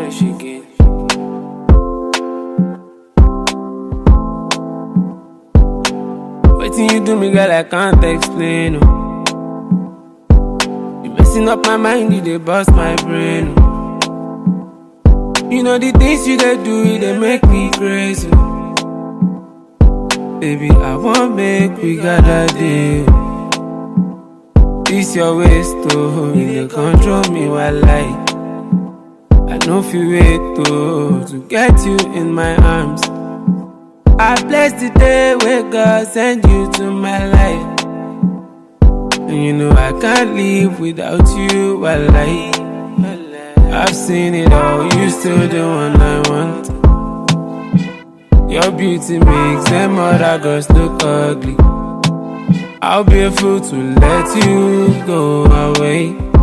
fresh again. Waiting you do me, girl, I can't explain. Oh. You messing up my mind, you dey bust my brain. Oh. You know the things you dey do, they make me crazy. Baby, I want make we gather deal. This your waist, oh, you dey control me while I know if you wait, oh, to get you in my arms. I bless the day where God sent you to my life. And you know I can't live without you while I've seen it all, you still the one I want. Your beauty makes them other girls look ugly. I'll be a fool to let you go away.